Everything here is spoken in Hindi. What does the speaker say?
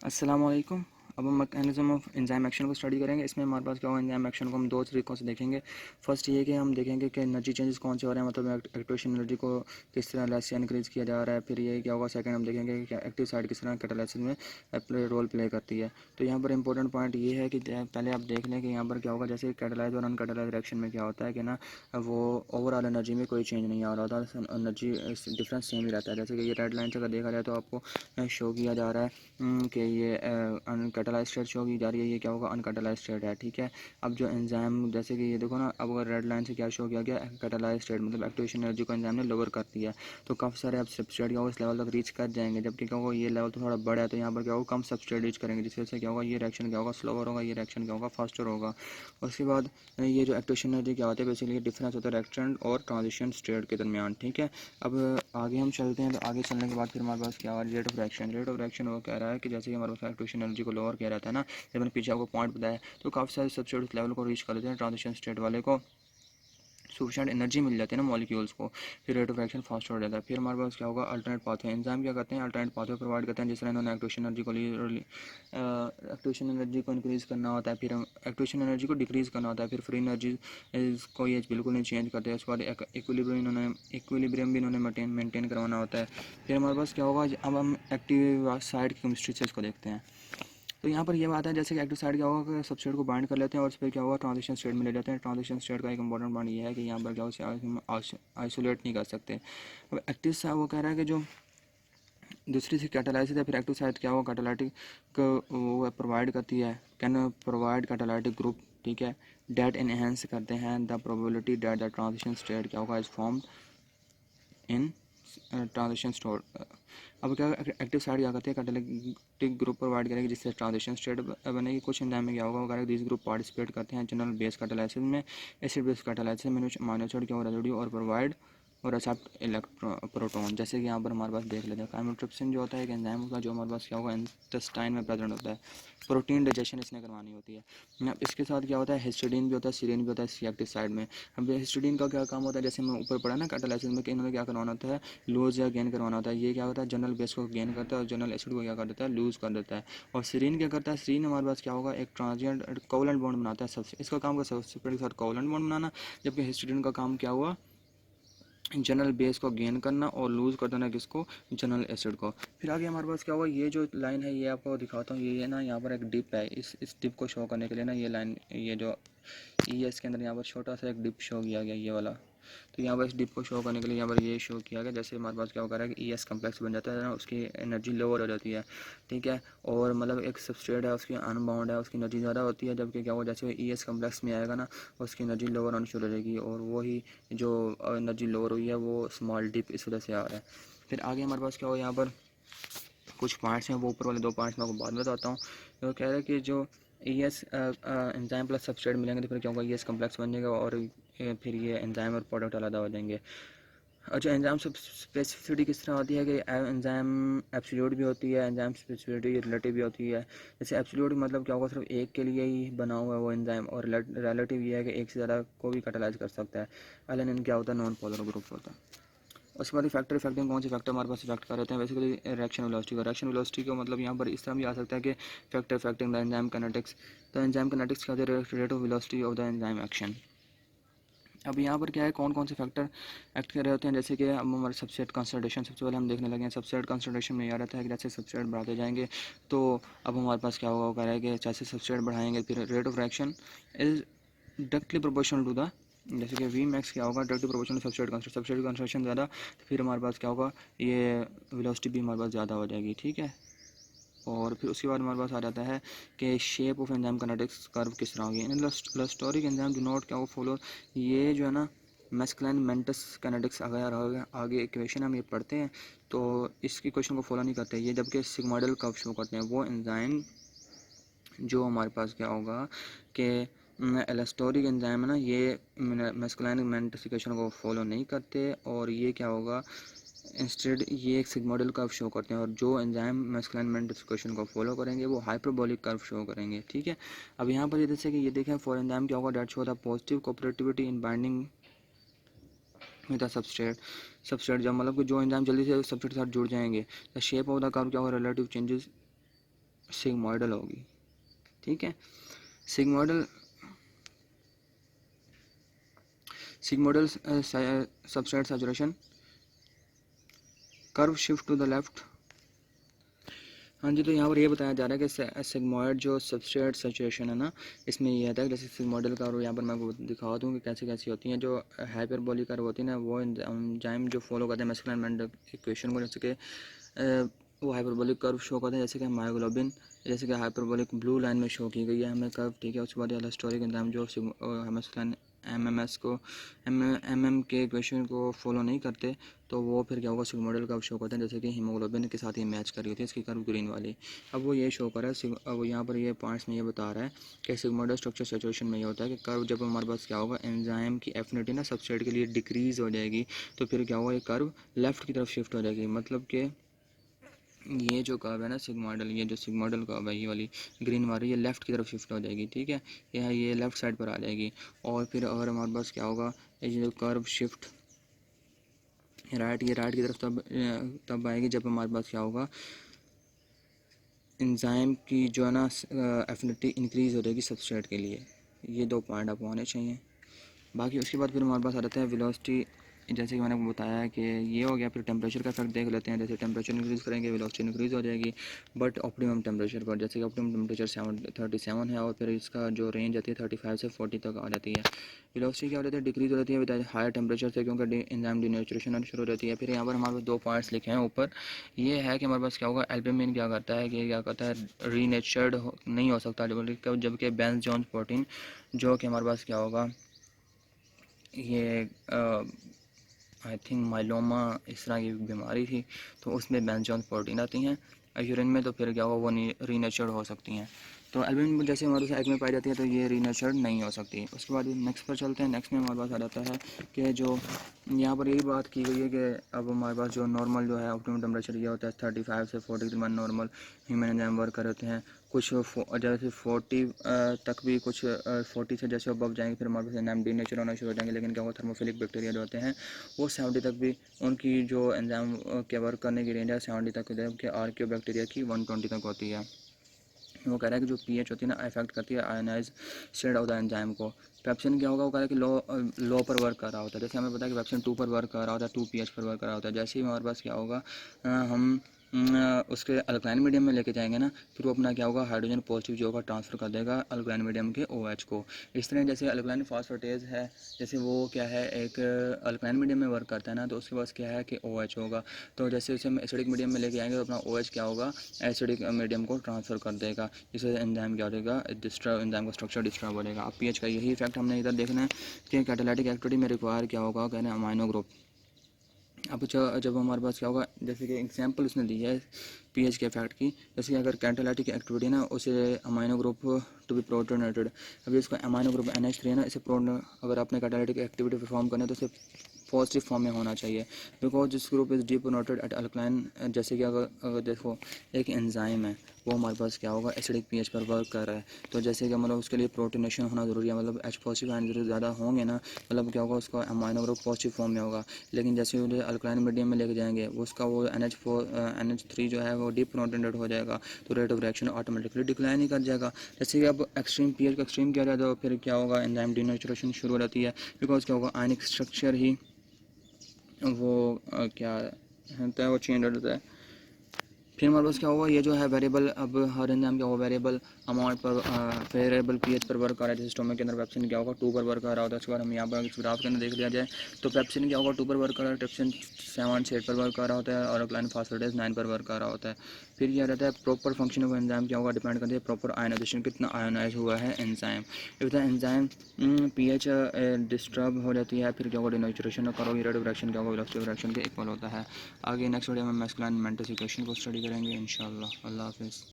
अस्सलाम वालेकुम। अब हम मैकेनिज्म ऑफ एंजाइम एक्शन को स्टडी करेंगे। इसमें हमारे पास क्या होगा, एंजाइम एक्शन को हम दो तरीक़ों से देखेंगे। फर्स्ट ये कि हम देखेंगे कि एनर्जी चेंजेस कौन से हो रहे हैं, मतलब एक्टिवेशन एनर्जी को किस तरह लेस या इंक्रीज़ किया जा रहा है। फिर ये क्या होगा, सेकंड हम देखेंगे कि एक्टिव साइड किस तरह कैटालिसिस में रोल प्ले करती है। तो यहाँ पर इंपॉर्टेंट पॉइंट ये है कि पहले आप देख लें कि यहाँ पर क्या होगा, जैसे कैटालाइज और अनकैटालाइज रिएक्शन में क्या होता है कि ना, वो ओवरऑल एनर्जी में कोई चेंज नहीं आ रहा होता, एनर्जी डिफरेंस सेम ही रहता है। जैसे कि ये रेड लाइन से अगर देखा जाए तो आपको शो किया जा रहा है कि ये अनकैटालाइज स्टेट शो की जा रही है, ये क्या होगा, अनकैटालाइज स्टेट है। ठीक है। अब जो एंजाइम, जैसे कि ये देखो ना, अब अगर रेड लाइन से क्या शो किया गया, कैटालाइज स्टेट मतलब एक्टिवेशन एनर्जी को एंजाइम ने लोअर कर दिया है। तो काफ़ी सारे अब सबस्ट्रेट क्या होगा इस लेवल तक रीच कर जाएंगे, जबकि क्या होगा ये लेवल तो थोड़ा बड़ा है, तो यहाँ पर क्या होगा कम सबस्ट्रेट रीच करेंगे, जिसकी वजह से क्या होगा ये रिएक्शन क्या होगा स्लोअर होगा, ये रिएक्शन क्या होगा फास्टर होगा। उसके बाद ये जो एक्टिवेशन एनर्जी क्या होती है, बेसिकली डिफरेंस होता है रिएक्टेंट और ट्रांजिशन स्टेट के दरमियान। ठीक है। अब आगे हम चलते हैं, तो आगे चलने के बाद फिर हमारे पास क्या हुआ, रेट ऑफ रिएक्शन वो कह रहा है कि जैसे कि हमारे पास एक्टिवेशन एनर्जी को लोअर किया रहता है ना, जब मैंने पीछे आपको पॉइंट बताया, तो काफ़ी सारे सबस्ट्रेट उस लेवल को रीच कर लेते हैं, ट्रांजिशन स्टेट वाले को सफिशेंट एनर्जी मिल जाती है ना मॉलिक्यूल्स को, फिर रेट ऑफ रिएक्शन फास्ट हो जाता है। फिर हमारे पास क्या होगा, अल्टरनेट पाथवे। एंजाइम क्या करते हैं, अल्टरनेट पाथवे प्रोवाइड करते हैं, जिस तरह इन्होंने एक्टिवेशन एनर्जी को एक्टिवेशन एनर्जी को इंक्रीज़ करना होता है, फिर एक्टिवेशन एनर्जी को डिक्रीज़ करना होता है, फिर फ्री एनर्जी को ये बिल्कुल नहीं चेंज करते हैं। उसके बाद इक्विलिब्रियम भी इन्होंने मेंटेन करवाना होता है। फिर हमारे पास क्या होगा, अब हम एक्टिव साइड की केमिस्ट्री से इसको देखते हैं। तो यहाँ पर ये बात है, जैसे कि एक्टिव साइड क्या होगा कि सबस्ट्रेट को बाइंड कर लेते हैं और उस पर क्या होगा ट्रांजिशन स्टेट में ले जाते हैं। ट्रांजिशन स्टेट का एक इंपॉर्टेंट पॉइंट ये है कि यहाँ पर क्या होगा हम आइसोलेट नहीं कर सकते। अब एक्टिव साइड वो कह रहा है कि जो दूसरी से कैटालाइसिस है, फिर एक्टिव साइड क्या होगा कैटालाइटिक वो प्रोवाइड करती है, कैन प्रोवाइड कैटालाइटिक ग्रुप। ठीक है। डेट इनहेंस करते हैं the probability that the transition state क्या होगा is form in transition store. अब क्या एक्टिव साइड क्या करती है, कैटालिटिक ग्रुप प्रोवाइड करेगी जिससे ट्रांजिशन स्टेट बनेगी। कुछ एंजाइम में क्या होगा वगैरह, दिस ग्रुप पार्टिसिपेट करते हैं जनरल बेस कैटालाइसिस में, एसिड बेस कैटालाइसिस में माइनर एसिड क्या हो रेसिड्यू और प्रोवाइड और एक्सेप्ट प्रोटॉन। जैसे कि यहाँ पर हमारे पास देख लेते हैं, काइमोट्रिप्सिन जो होता है एक एंजाइम होगा जो हमारे पास क्या होगा इंटेस्टाइन में प्रेजेंट होता है, प्रोटीन डाइजेशन इसने करवानी होती है। अब इसके साथ क्या होता है, हिस्टिडीन भी होता है, सीरीन भी होता है एक्टिव साइड में। अब हिस्टिडीन का क्या काम होता है, जैसे मैं ऊपर पढ़ा ना कैटालाइसिस में कि इन्होंने क्या करवाना होता है, लूज या गेन करवाना होता है। ये क्या होता है, जनरल बेस को गेन करता है और जनरल एसिड को क्या कर देता है, लूज कर देता है। और सीरीन क्या करता है, सीरीन हमारे पास क्या होगा एक ट्रांजिएंट कोवलेंट बॉन्ड बनाता है सबसे, इसका काम का सबसे के साथ कोवलेंट बॉन्ड बनाना। जबकि हिस्टिडीन का काम क्या हुआ, जनरल बेस को गेन करना और लूज़ कर देना किसको, जनरल एसिड को। फिर आगे हमारे पास क्या होगा, ये जो लाइन है ये आपको दिखाता हूँ, ये है ना, यहाँ पर एक डिप है, इस डिप को शो करने के लिए ना ये लाइन, ये जो ई एस के अंदर यहाँ पर छोटा सा एक डिप शो किया गया ये वाला। तो यहाँ पर इस डिप को शो करने के लिए यहाँ पर ये शो किया गया, जैसे हमारे पास क्या होगा कि ई एस कम्प्लेक्स बन जाता है ना, उसकी एनर्जी लोअर हो जाती है। ठीक है। और मतलब एक सबस्ट्रेट है उसकी अनबाउंड है, उसकी एनर्जी ज़्यादा होती है, जबकि क्या होगा जैसे ई एस कम्प्लेक्स में आएगा ना, उसकी एनर्जी लोअर होनी शुरू हो जाएगी, और वही जो एनर्जी लोअर हुई है वो स्मॉल डिप इस वजह से आ रहा है। फिर आगे हमारे पास क्या हो, यहाँ पर कुछ पार्ट्स हैं, वो ऊपर वाले दो पार्ट्स मैं आपको बाद में बताता हूँ। तो कह रहा है कि जो E ACE enzyme plus substrate मिलेंगे तो फिर क्या होगा, ई एस कम्प्लेक्स बन जाएगा और फिर ये एंजाइम और प्रोडक्ट अलग हो जाएंगे। अच्छा, एंजाइम स्पेसिफिसिटी किस तरह होती है कि एंजाइम एब्सोल्यूट भी होती है, एंजाइम स्पेसिफिसिटी रिलेटिव भी होती है। जैसे एब्सोल्यूट मतलब क्या होगा, सिर्फ एक के लिए ही बना हुआ है वो एंजाइम, और रिलेटिव ये है कि एक से ज़्यादा को भी कैटालाइज कर सकता है। एलेनिन क्या होता है, नॉन पोलर ग्रुप होता है। उसके बाद फैक्टर इफेक्टिंग कौन से फैक्टर हमारे पास इफेक्ट कर रहे हैं, बेसिकली रिएक्शन वेलोसिटी का। रिएक्शन वेलोसिटी को मतलब यहाँ पर इस तरह भी आ सकता है कि factor affecting the enzyme kinetics. तो एंजाइम काइनेटिक्स क्या होता है, rate of velocity of the enzyme action. अब यहाँ पर क्या है, कौन कौन से फैक्टर एक्ट कर रहे होते हैं, जैसे कि हम हमारे सबसेट कंसंट्रेशन सबसे पहले हम देखने लगे हैं। सबसेट कंसंट्रेशन में यह रहता है कि जैसे सबसेट बढ़ाते जाएंगे तो अब हमारे पास क्या होगा, वो कह रहा है कि जैसे सबसेट बढ़ाएंगे फिर rate of reaction is directly proportional to the, जैसे कि वी मैक्स क्या होगा डायरेक्टली प्रोपोर्शनल सबसेट कंसंट्रेशन ज़्यादा, तो फिर हमारे पास क्या होगा, ये वेलोसिटी भी हमारे पास ज़्यादा हो जाएगी। ठीक है। और फिर उसके बाद हमारे पास आ जाता है कि shape of enzyme kinetics curve किस तरह होगी। इन इलेस्टोरिक एंजाइम डू नॉट क्या वो फॉलो, ये जो है ना मैस्कुलिन मेंटस काइनेटिक्स अगर आगे इक्वेशन हम ये पढ़ते हैं तो इसकी क्वेश्चन को फॉलो नहीं करते ये, जबकि सिग्मोइडल कर्व शो करते हैं वो एंजाइम जो हमारे पास क्या होगा कि एलास्टोरिक एंजाइम है ना, ये मैस्कुलिन मेंटस इक्वेशन को फॉलो नहीं करते, और ये क्या होगा इंस्टेड ये एक सिग्मोइडल कर्व शो करते हैं, और जो एंजाइम मैस्कुलिन मेंटस इक्वेशन को फॉलो करेंगे वो हाइपरबोलिक कर्व शो करेंगे। ठीक है। अब यहाँ पर जैसे कि ये देखें फॉर एंजाइम क्या होगा, that show the positive cooperativity in binding with the substrate जब मतलब कि जो एंजाइम जल्दी से सबस्ट्रेट के साथ जुड़ जाएंगे। The shape of the curve क्या होगा, रिलेटिव चेंजेस सिग्मोइडल होगी, ठीक है। Sigmoidal substrate saturation, curve shift to the left. हाँ जी, तो यहाँ पर ये बताया जा रहा है कि सिग्मोइड जो सबस्ट्रेट सैचुरेशन है ना, इसमें ये आता है जैसे सिग्मोइडल कर्व, यहाँ पर मैं आपको दिखा दूँ कि कैसे कैसी होती हैं। जो हाइपरबोलिक कर्व होती है ना, वो एंजाइम जो फॉलो करते हैं मैस्कुलिन मेंडल इक्वेशन को, जैसे कि वो हाइपरबोलिक कर्व शो करते हैं, जैसे कि मायोग्लोबिन, जैसे कि हाइपरबोलिक ब्लू लाइन में शो की गई है हमें कर्व, ठीक है। उसके बाद एलोस्टोरिक एंजाइम जो मैस्कुलिन एमएमएस को एमएम के इक्वेशन को फॉलो नहीं करते, तो वो फिर क्या होगा, सिग्मोइडल कर्व शो करते हैं, जैसे कि हीमोग्लोबिन के साथ ही मैच कर रही होती है इसकी कर्व ग्रीन वाली। अब वो ये शो कर रहा है, अब यहाँ पर ये पॉइंट्स में ये बता रहा है कि सिग्मोइडल स्ट्रक्चर सैचुरेशन में ये होता है कि कर्व जब हमारे पास क्या होगा, एंजाइम की एफिनिटी ना सबस्ट्रेट के लिए डिक्रीज़ हो जाएगी, तो फिर क्या होगा, ये कर्व लेफ़्ट की तरफ शिफ्ट हो जाएगी। मतलब कि ये जो कर्व है ना सिग्मोइडल, ये जो सिग्मोइडल कर्व है, ये वाली ग्रीन वाली, ये लेफ़्ट की तरफ शिफ्ट हो जाएगी, ठीक है। ये लेफ़्ट साइड पर आ जाएगी। और फिर अगर हमारे पास क्या होगा, ये जो कर्व शिफ्ट राइट, ये राइट की तरफ तब आएगी जब हमारे पास क्या होगा, एंजाइम की जो है ना एफिनिटी इंक्रीज़ हो जाएगी सबस्ट्रेट के लिए। ये 2 पॉइंट आपको होने चाहिए। बाकी उसके बाद फिर हमारे पास आ जाता है वेलोसिटी, जैसे कि मैंने आपको बताया कि ये हो गया। फिर टेम्परेचर का इफेक्ट देख लेते हैं, जैसे टेम्परेचर इंक्रीज़ करेंगे वेलोसिटी इंक्रीज़ हो जाएगी, बट ऑप्टिमम टेम्परेचर पर, जैसे कि ऑप्टिमम टेम्परेचर 37 है और फिर इसका जो रेंज आती है 35 से 40 तक आ जाती है। वेलोसिटी क्या हो जाती है, डिक्रीज़ हो जाती है विद हायर टेम्परेचर से, क्योंकि एंजाइम डीनेचुरेशन शुरू हो जाती है। फिर यहाँ पर हमारे पास 2 पॉइंट्स लिखे हैं ऊपर, ये है कि हमारे पास क्या होगा, एल्ब्यूमिन क्या करता है कि क्या करता है, रीनेचर्ड नहीं हो सकता, जबकि बेंज जॉन्स प्रोटीन जो कि हमारे पास क्या होगा, ये आई थिंक माइलोमा इस तरह की बीमारी थी, तो उसमें बेंजोन प्रोटीन आती हैं यूरिन में, तो फिर क्या होगा, वो रीनेचर्ड हो सकती हैं। तो एल्ब्यूमिन जैसे हमारे पास एग में पाई जाती है, तो ये रीनेचर्ड नहीं हो सकती। उसके बाद नेक्स्ट पर चलते हैं। नेक्स्ट में हमारे पास आ जाता है कि जो यहाँ पर यही बात की गई है कि अब हमारे पास जो नॉर्मल जो है ऑप्टिमम टेम्परेचर ये होता है 35 से 40 के दरमियान नॉर्मल ह्यूमन एंजाइम वर्क कर रहे हैं। कुछ जैसे 40 तक भी, कुछ 40 से जैसे अब जाएंगे फिर हमारे पास एंजाइम डीनेचर होना शुरू हो जाएंगे। लेकिन क्या होगा, थर्मोफिलिक बैक्टीरिया जो होते हैं वो 70 तक भी उनकी जो एंजाइम के वर्क करने की रेंज है 70 तक, जबकि आर्कियो बैक्टीरिया की 120 तक होती है। वो कह रहा है कि जो पीएच होती है ना, अफेक्ट करती है ionize state of the enzyme को। पेप्सिन क्या होगा, वो कह रहा है कि लो पर वर्क कर रहा होता है। जैसे हमें पता है कि पेप्सिन 2 पर वर्क कर रहा होता है, 2 pH पर वर्क कर रहा होता है। जैसे ही हमारे पास क्या होगा, हम उसके अल्कलाइन मीडियम में लेके जाएंगे ना, फिर वो अपना क्या होगा, हाइड्रोजन पॉजिटिव जो होगा ट्रांसफ़र कर देगा अल्कलाइन मीडियम के OH को। इस तरह जैसे अल्कलाइन फॉस्फेटेज है, जैसे वो क्या है, एक अल्कलाइन मीडियम में वर्क करता है ना, तो उसके पास क्या है कि OH होगा। तो जैसे उसे हम एसिडिक मीडियम में लेके आएंगे तो अपना OH क्या होगा, एसिडिक मीडियम को ट्रांसफ़र कर देगा, जिससे एंजाइम क्या हो जाएगा, डिस्टर्ब, एंजाइम का स्ट्रक्चर डिस्टर्ब हो जाएगा। अब पीएच का यही इफेक्ट हमने इधर देखना है कि कैटालिटिक एक्टिविटी में रिक्वायर क्या होगा, कहते हैं अमाइनो ग्रुप। अब जब हमारे पास क्या होगा, जैसे कि एग्जांपल उसने दी है पीएच के इफेक्ट की, जैसे कि अगर कैटालिटिक एक्टिविटी ना, उसे amino group to be protonated. अभी इसका अमाइनो ग्रुप NH3 है ना, इसे अगर आपने कैटालिटिक एक्टिविटी परफॉर्म करना है तो इसे पॉजिटिव फॉर्म में होना चाहिए, because this group is deprotonated at alkaline. जैसे कि अगर देखो एक एंजाइम है, वो हमारे पास क्या होगा, एसिडिक पीएच पर वर्क कर रहा है, तो जैसे कि मतलब उसके लिए प्रोटोनेशन होना ज़रूरी है, मतलब H पॉजिटिव आयन ज़्यादा होंगे ना, मतलब क्या होगा, उसका अमाइनो ग्रुप पॉजिटिव फॉर्म में होगा। लेकिन जैसे उसे अल्कलाइन मीडियम में लेके जाएंगे, उसका वो NH3 जो है वो डिप्रोनेटेड हो जाएगा, तो rate of reaction automatically decline ही कर जाएगा। जैसे कि अब एक्सट्रीम पीएच का एक्सट्रीम किया जाए तो फिर क्या होगा, एंजाइम डीनेचुरेशन शुरू हो जाती है, बिकॉज क्या होगा, आयनिक स्ट्रक्चर ही वो क्या होता है, वो चेंज हो जाता है। फिर हमारे पास क्या होगा, ये जो है वेरिएबल, अब हर एंजाइम क्या होगा, वेरिएबल अमाउंट पर वेरिएबल पीएच पर वर्क कर रहा है। जैसे स्टोमक के अंदर पेप्सिन क्या होगा, 2 पर वर्क कर रहा होता है। उसके बाद हम यहाँ पर इस ग्राफ के अंदर देख लिया जाए तो पेप्सिन क्या होगा, 2 पर वर्क कर रहा है, ट्रिप्सिन 7 से 8 पर वर्क कर रहा होता है, और अल्कलाइन फॉस्फेटेज 9 पर वर्क कर रहा होता है। फिर यह रहता है प्रॉपर फंक्शन ऑफ एंजाइम क्या होगा, डिपेंड करती है प्रॉपर आयनाइजेशन, कितना आयनाइज हुआ है enzyme. If the enzyme pH disturb हो जाती है, फिर क्या होगा, डिनेचुरेशन करोगे, रेट ऑफ रिएक्शन क्या होगा, वेलोसिटी ऑफ रिएक्शन के इक्वल होता है। आगे नेक्स्ट वीडियो में मैस्कुलिन मेंटल इक्वेशन को स्टडी करेंगे इंशाल्लाह। अल्लाह हाफिज़।